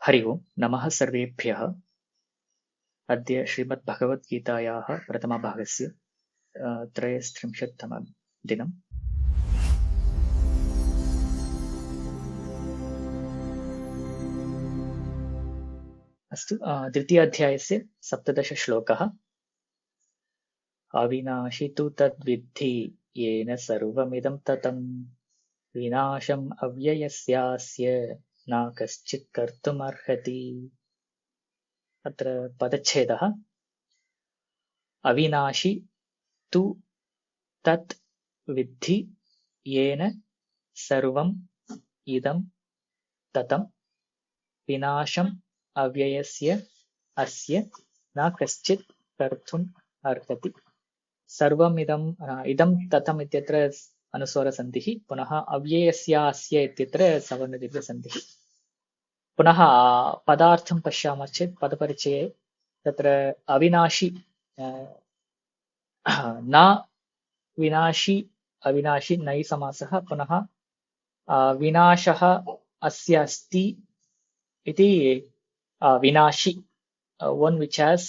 हरि ओम् नमः सर्वेभ्यः। अद्य श्रीमद्भगवद्गीतायाः प्रथमभागस्य 33तमं दिनम्। अस्तु, द्वितीयाध्यायस्य 17 श्लोकः। अविनाशि तु तद्विद्धि येन सर्वमिदं ततं विनाशम् अव्ययस्यास्य न कश्चित् कर्तुमर्हति। अत्र पदच्छेदः। अविनाशि तु तत् विद्धि येन सर्वम् इदं ततं विनाशम् अव्ययस्य अस्य न कश्चित् कर्तुम् अर्हति। सर्वम् इदं ततम् इत्यत्र अनुस्वारसन्धिः, पुनः अव्ययस्य अस्य इत्यत्र सवर्णदीर्घसन्धिः। पुनः पदार्थं पश्यामः चेत् पदपरिचये तत्र अविनाशि न विनाशि अविनाशि नै समासः, पुनः विनाशः अस्य अस्ति इति विनाशि, one which has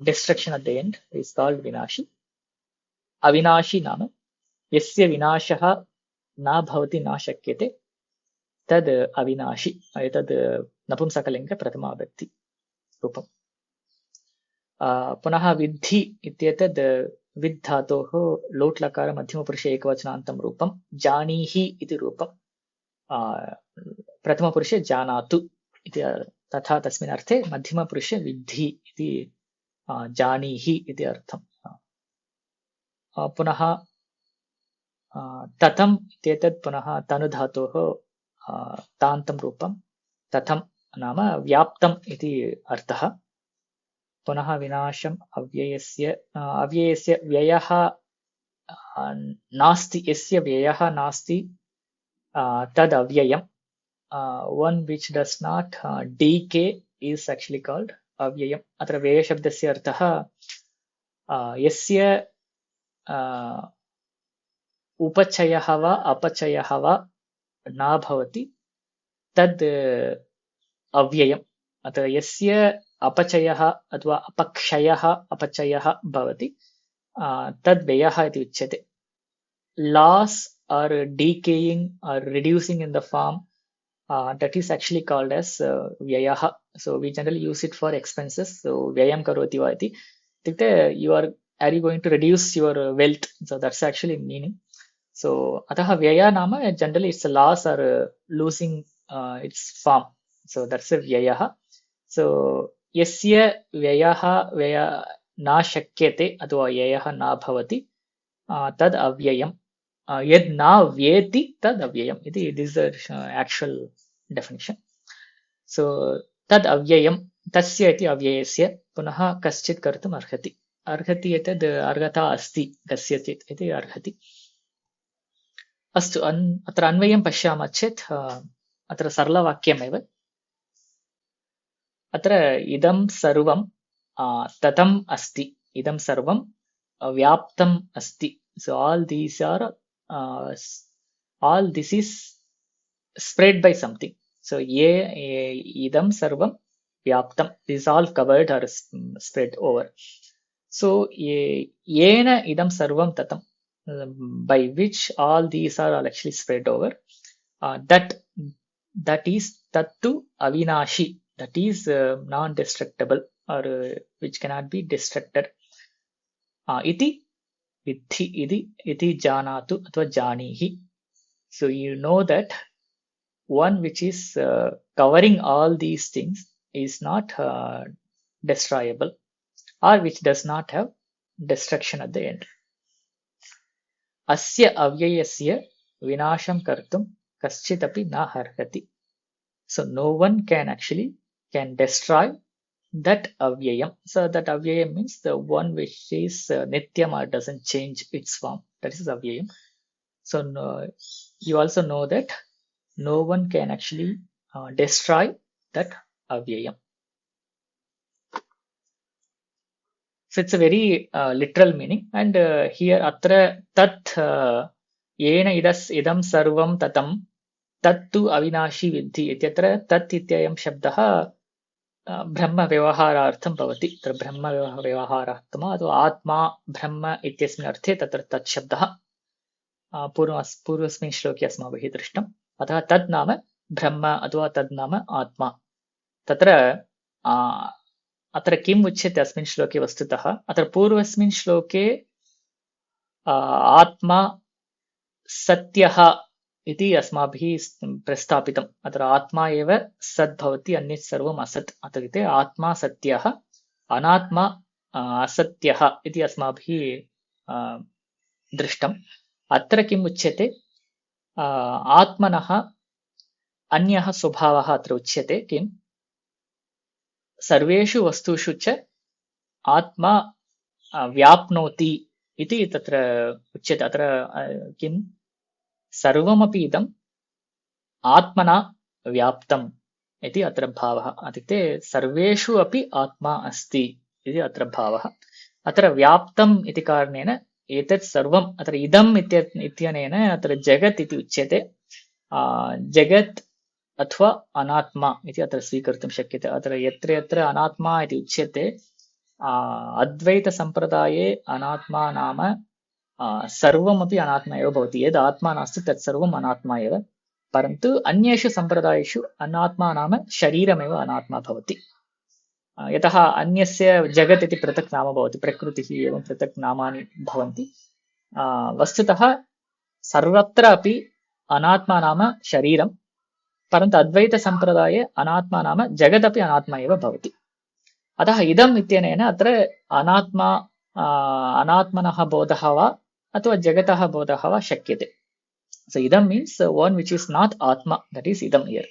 destruction at the end is called vinashi. अविनाशी नाम यस्य विनाशः न भवति न शक्यते तद् अविनाशी। एतद् नपुंसकलिङ्ग प्रथमाविभक्ति रूपम्। पुनः विद्धि इत्येतद् विद् धातोः लोट् लकार मध्यमपुरुषे एकवचनान्तं रूपं, जानीहि इति रूपं, प्रथमपुरुषे जानातु इति, तथा तस्मिन् अर्थे मध्यमपुरुषे विद्धि इति जानीहि इति अर्थम्। पुनः ततं इत्येतत् पुनः तनुधातोः तान्तं रूपं, ततं नाम व्याप्तम् इति अर्थः। पुनः विनाशम् अव्ययस्य व्ययः नास्ति, यस्य व्ययः नास्ति तद् अव्ययम्। one which does not decay is actually called अव्ययम्। अत्र व्ययशब्दस्य अर्थः यस्य उपचयः वा अपचयः वा न भवति तद् अव्ययम्। अत्र यस्य अपचयः अथवा अपचयः भवति तद् व्ययः इति उच्यते। Loss or decaying or reducing in the form, that is actually called as vyayah. So we generally use it for expenses. So vyayam karoti va iti. Are you going to reduce your wealth? So that's actually meaning. So ataha vyaya nama generally it's a loss or losing its form. So that's a vyayah. So yasya vyaya na shakyate athva vyayah na bhavati tad avyayam. Yad na vyeti tad avyayam. This is the actual definition. So tad avyayam tasya iti avyayasya punaha kaschit kartum arhati. Arhati etad arhata asti kasyachit iti arhati. Astu atra अन्वयं पश्यामः चेत् अत्र सरलवाक्यमेव। अत्र इदं सर्वं ततम् अस्ति, इदं सर्वं व्याप्तम् अस्ति. So all this is spread by something. So idam sarvam vyaptam, this is all covered or spread over. So yena idam sarvam tatam, by which all these are all actually spread over, that is tattu avinashi, that is non-destructible or which cannot be destructed. Iti vidhi iti janatu athva janihi. So you know that one which is covering all these things is not destroyable or which does not have destruction at the end. Asya avyayasya vinasham kartum kaschitapi na harhati. So no one can destroy that avyayam. So that avyayam means the one which is nityam or doesn't change its form. That is avyayam. So you also know that no one can actually destroy that avyayam. So it's a very literal meaning. And here atra tat yena idam sarvam tatam तत्तु अविनाशी विद्धि इत्यत्र तत् इत्ययं शब्दः ब्रह्मव्यवहारार्थं भवति। तत्र ब्रह्मव्यवहारार्थम् अथवा आत्मा ब्रह्म इत्यस्मिन् अर्थे तत्र तत् शब्दः पूर्वस्मिन् श्लोके अस्माभिः दृष्टम्। अतः तद् नाम ब्रह्म अथवा तद् नाम आत्मा। तत्र अत्र किम् उच्यते अस्मिन् श्लोके वस्तुतः? अत्र पूर्वस्मिन् श्लोके आत्मा सत्यः इति अस्माभिः प्रस्थापितम्। अत्र आत्मा एव सत् भवति, अन्यत् सर्वम् असत्। अत इति आत्मा सत्यः, अनात्मा असत्यः इति अस्माभिः दृष्टम्। अत्र किम् उच्यते? आत्मनः अन्यः स्वभावः अत्र उच्यते। किम्? सर्वेषु वस्तुषु च आत्मा व्याप्नोति इति तत्र उच्यते। अत्र किम्? सर्वमपि इदम् आत्मना व्याप्तम् इति अत्र भावः। इत्युक्ते सर्वेषु अपि आत्मा अस्ति इति अत्र भावः। अत्र व्याप्तम् इति कारणेन एतत् सर्वम् अत्र इदम् इत्यनेन अत्र जगत् इति उच्यते। जगत् अथवा अनात्मा इति अत्र स्वीकर्तुं शक्यते। अत्र यत्र यत्र अनात्मा इति उच्यते, अद्वैतसम्प्रदाये अनात्मा नाम सर्वमपि अनात्मा एव भवति। यद् आत्मा नास्ति तत् सर्वम् अनात्मा एव। परन्तु अन्येषु सम्प्रदायेषु अनात्मा नाम शरीरमेव अनात्मा भवति। यतः अन्यस्य जगत् इति पृथक् नाम भवति, प्रकृतिः एवं पृथक् नामानि भवन्ति। वस्तुतः सर्वत्र अपि अनात्मा नाम शरीरं, परन्तु अद्वैतसम्प्रदाये अनात्मा नाम जगदपि अनात्मा एव भवति। अतः इदम् इत्यनेन अत्र अनात्मा अनात्मनः बोधः वा अथवा जगतः बोधः वा शक्यते। So idam means one which is not atma, that is idam here.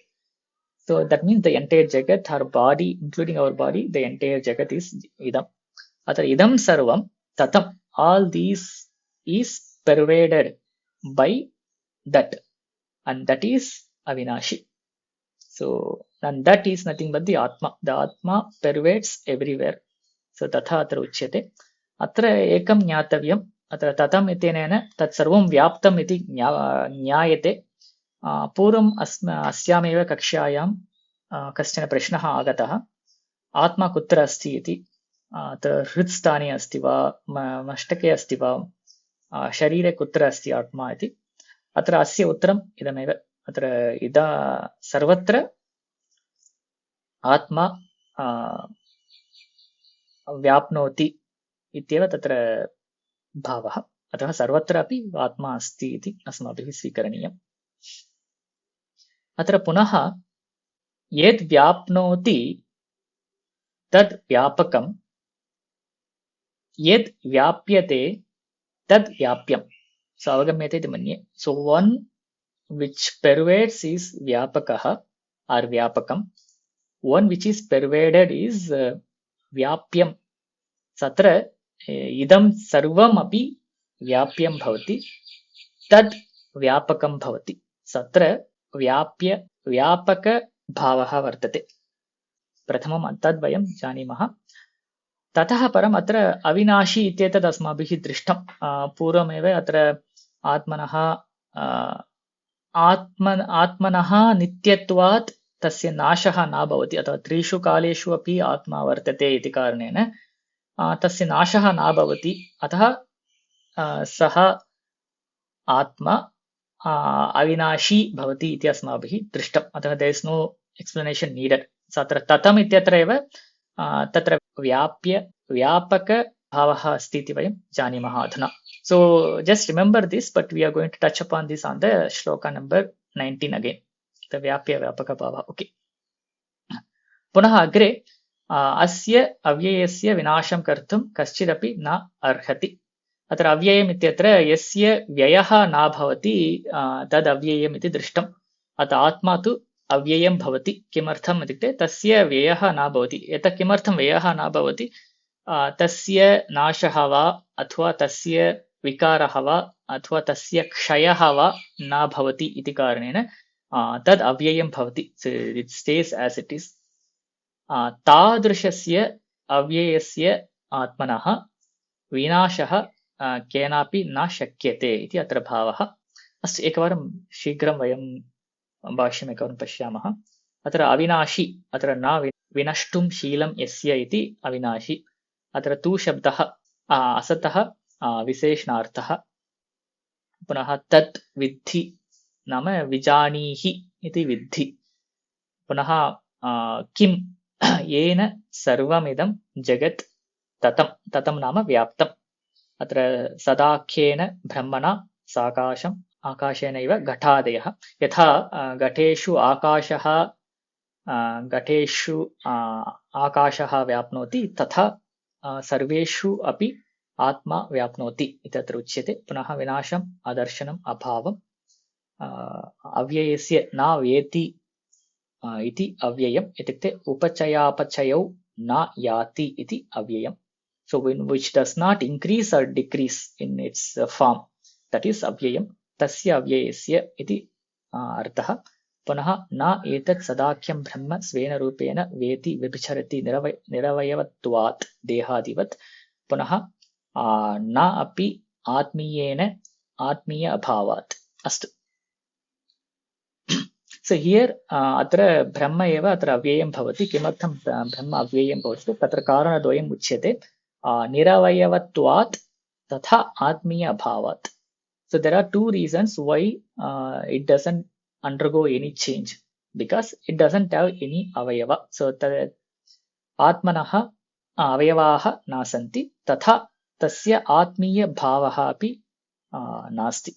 So that means the entire jagat, our body, including our body, the entire jagat is idam. Atra idam sarvam tatam, all these is pervaded by that, and that is avinashi. So, and that is nothing but the atma. The atma pervades everywhere. So tatha atra uchyate. Atra ekam jnatavyam. अत्र ततम् इत्यनेन तत्सर्वं व्याप्तम् इति ज्ञायते। पूर्वम् अस्यामेव कक्षायां कश्चन प्रश्नः आगतः, आत्मा कुत्र अस्ति इति। हृत्स्थाने अस्ति वा, मस्तके अस्ति वा, शरीरे कुत्र अस्ति आत्मा इति। अत्र अस्य उत्तरम् इदमेव। अत्र सर्वत्र आत्मा व्याप्नोति इत्येव तत्र भावः। अतः सर्वत्र अपि आत्मा अस्ति इति अस्माभिः स्वीकरणीयम्। अत्र पुनः यद् व्याप्नोति तद् व्यापकम्, यद् व्याप्यते तद् व्याप्यम्। सो अवगम्यते इति मन्ये। सो one which pervades is व्यापकः or व्यापकम्, one which is pervaded is व्याप्यम्। सत्र इदं सर्वम् अपि व्याप्यं भवति, तद् व्यापकं भवति। सत्र व्यापकभावः वर्तते। प्रथमं तद् वयं जानीमः। ततः परम् अत्र अविनाशी इत्येतद् अस्माभिः दृष्टं। पूर्वमेव अत्र आत्मनः नित्यत्वात् तस्य नाशः न भवति। अथवा त्रिषु कालेषु अपि आत्मा वर्तते इति कारणेन तस्य नाशः न भवति। अतः सः आत्मा अविनाशी भवति इति अस्माभिः दृष्टम्। अतः there is no explanation needed. अत्र ततम् इत्यत्र एव तत्र व्यापकभावः अस्ति इति वयं जानीमः अधुना। So just remember this, but we are going to touch upon this on the shloka number 19 again. The व्यापकभावः। ओके, पुनः अग्रे अस्य अव्ययस्य विनाशं कर्तुं कश्चिदपि न अर्हति। अत्र अव्ययम् इत्यत्र यस्य व्ययः न भवति तद् अव्ययम् इति दृष्टम्। अतः आत्मा तु अव्ययं भवति। किमर्थम् इत्युक्ते तस्य व्ययः न भवति। यतः किमर्थं व्ययः न भवति? तस्य नाशः वा अथवा तस्य विकारः वा अथवा तस्य क्षयः वा न भवति इति कारणेन तद् अव्ययं भवति। इट् स्टेस् एस् इट् इस्। तादृशस्य अव्ययस्य आत्मनः विनाशः केनापि न शक्यते इति अत्र भावः। अस्तु, एकवारं शीघ्रं वयं भाष्यमेकं पश्यामः। अत्र अविनाशी, अत्र न विनष्टुं शीलं यस्य इति अविनाशी। अत्र तु शब्दः असतः विशेषणार्थः। पुनः तत् विद्धि नाम विजानीहि इति विद्धि। पुनः किं येन सर्वमिदं जगत् ततं, ततं नाम व्याप्तम्। अत्र सदाख्येन ब्रह्मणा साकाशम् आकाशेनैव घटादयः। यथा घटेषु आकाशः घटेषु आकाशः व्याप्नोति, तथा सर्वेषु अपि आत्मा व्याप्नोति इति अत्र उच्यते। पुनः विनाशम् अदर्शनम् अभावम् अव्ययस्य न वेति इति अव्ययम्, इत्युक्ते उपचयापचयौ न याति इति अव्ययम्। So which does not increase or decrease in its form, that is अव्ययम्। तस्य अव्ययस्य इति अर्थः। पुनः न एतत् सदाख्यं ब्रह्म स्वेन रूपेण वेति व्यभिचरति निरवयवत्वात् देहादिवत्। पुनः न अपि आत्मीयेन आत्मीय अभावात्। अस्तु। So here अत्र ब्रह्म एव अत्र अव्ययं भवति। किमर्थं ब्रह्म अव्ययं भवति? तत्र कारणद्वयम् उच्यते। निरवयवत्वात् तथा आत्मीय अभावात्. So there are two reasons why it doesn't undergo any change, because it doesn't have any avayava. So आत्मनः अवयवाः न सन्ति, तथा तस्य आत्मीय भावः अपि नास्ति।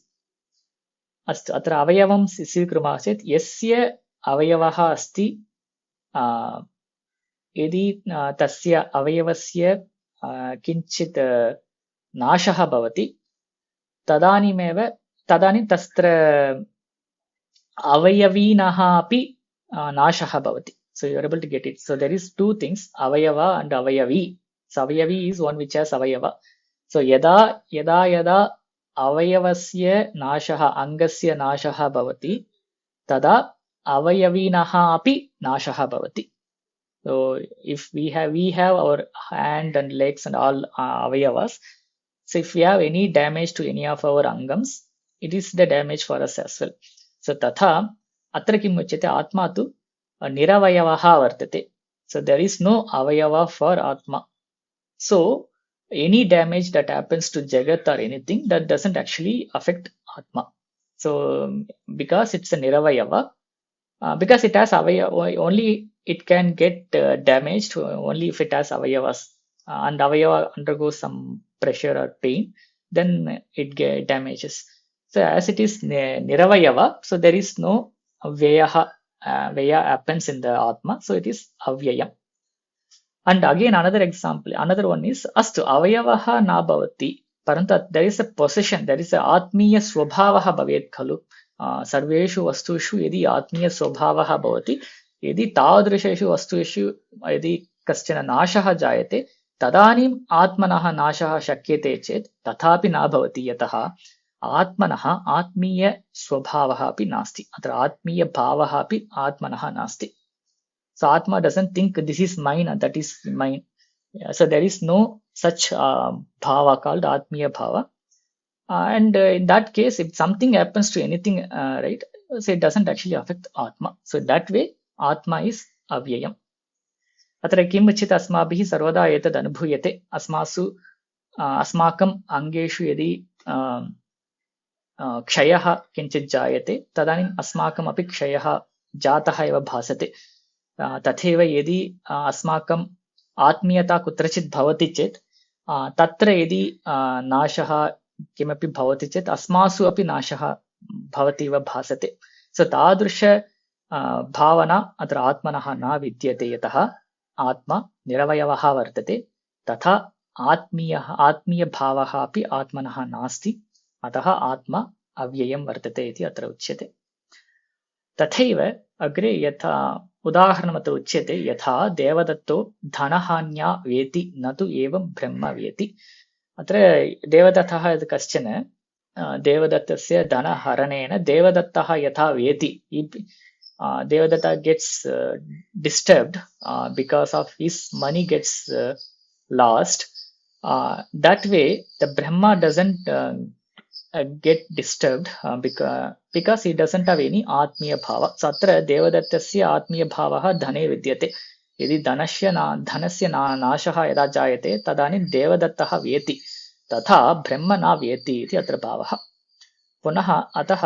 अस्तु, अत्र अवयवं स्वीकुर्मः चेत् यस्य अवयवः अस्ति, यदि तस्य अवयवस्य किञ्चित् नाशः भवति, तदानीं तत्र अवयवीनः अपि नाशः भवति. So you are able to get it. So there is two things, avayava and avayavi. So avayavi is one which has avayava. So yada avayavasya nashaha, angasya nashaha bhavati, tada avayavinaha api nashaha bhavati. So if we have our hand and legs and all avayavas, so if we have any damage to any of our angams, it is the damage for us as well. So tatha atra kim uchyate, atma tu niravayavaha vartate. So there is no avayava for atma. So any damage that happens to jagat or anything, that doesn't actually affect atma. So because it's a niravayava, because it has avayava, only it can get damaged only if it has avayavas, and avayava undergoes some pressure or pain, then it get damages. So as it is niravayava, so there is no vaya happens in the atma, so it is avyayam. And again another example, another one is astu avayavaha na bhavati, parantu there is a possession, there is a atmiya swabhavaha bhavet khalu. सर्वेषु वस्तुषु यदि आत्मीय स्वभावः भवति, यदि तादृशेषु वस्तुषु यदि कश्चन नाशः जायते, तदानीम् आत्मनः नाशः शक्यते चेत् तथापि न भवति, यतः आत्मनः आत्मीय स्वभावः अपि नास्ति, अत्र आत्मीय भावः अपि आत्मनः नास्ति. So Atma doesn't think this is mine and that is mine. So there is no such bhava called Atmiya bhava. And in that case, if something happens to anything, right, so it doesn't actually affect Atma. So that way, Atma is avyayam. अत्र किम् उच्यते, अस्माभिः सर्वदा एतद् अनुभूयते, अस्माकम् अङ्गेषु यदि क्षयः किञ्चित् जायते, तदानीम् अस्माकमपि क्षयः जातः एव भासते. तथैव यदि अस्माकम् आत्मीयता कुत्रचित् भवति चेत्, तत्र यदि नाशः किमपि भवति चेत् अस्मासु अपि नाशः भवति इव भासते. सो तादृश भावना अत्र आत्मनः न विद्यते, यतः आत्मा निरवयवः वर्तते, तथा आत्मीयभावः अपि आत्मनः नास्ति, अतः आत्मा अव्ययं वर्तते इति अत्र उच्यते. तथैव अग्रे यथा उदाहरणमत्र उच्यते, यथा देवदत्तो धनहान्या वेति न तु एवं ब्रह्म वेति. अत्र देवदत्तः कश्चन, देवदत्तस्य धनहरणेन देवदत्तः यथा वेति, Devadatta gets disturbed because of his money gets lost. That way, the Brahma doesn't get disturbed because he doesn't have any atmiya bhava. So atra devadattasya atmiya bhavah dhane vidyate. यदि धनस्य नाशः यदा जायते तदानीं देवदत्तः व्येति, तथा ब्रह्म न व्येति इति अत्र भावः. पुनः अतः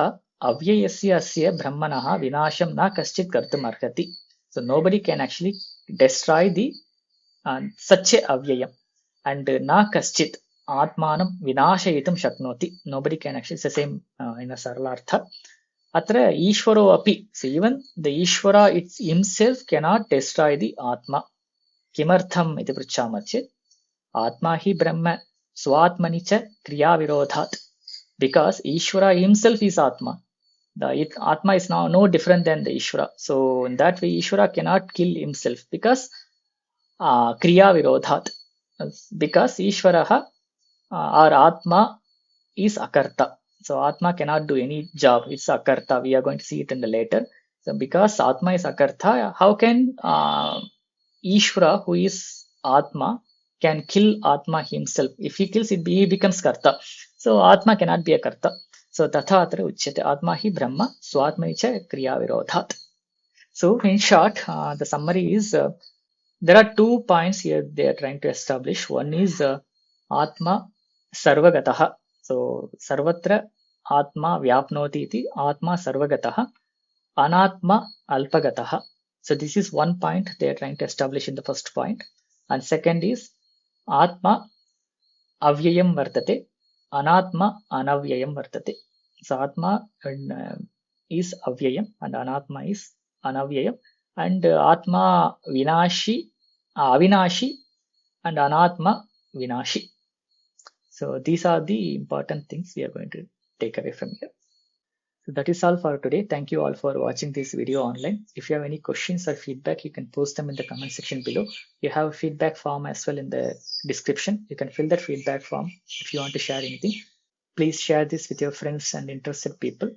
अव्ययस्य अस्य ब्रह्मणः विनाशं न कश्चित् कर्तुम् अर्हति. So nobody can actually destroy the such a avyayam, and na kaschit atmanam vinashayitum shaknoti. Nobody can actually, it's the same in a saralartha. Atra ishvaro api, so even the ishvara himself cannot destroy the atma. Kimartham iti pruchhama chet atma hi brahma swatmani cha kriya virodhat, because ishvara himself is atma. The atma is now no different than the ishvara, so in that way ishvara cannot kill himself because kriya virodhat, because ishvaraha or atma is akarta. So atma cannot do any job, it's akarta. We are going to see it in the later. So because atma is akarta, how can ishvara, who is atma, can kill atma himself? If he kills it, he becomes karta. So atma cannot be a karta. So tatha atra uchyate atma hi brahma swatmani cha kriya virodhat. So in short, the summary is there are 2 points here they are trying to establish. One is atma sarvagataha. So sarvatra atma vyapnoti iti atma sarvagataha, anatma alpagataha. So this is one point they are trying to establish in the first point. And second is atma avyayam vartate, anatma anavyayam vartate. So atma is avyayam and anatma is anavyayam, and atma avinashi and anatma vinashi. So these are the important things we are going to take away from here. So that is all for today. Thank you all for watching this video online. If you have any questions or feedback, you can post them in the comment section below. You have a feedback form as well in the description. You can fill that feedback form if you want to share anything. Please share this with your friends and interested people.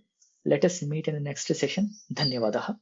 Let us meet in the next session. Dhanyavadaha.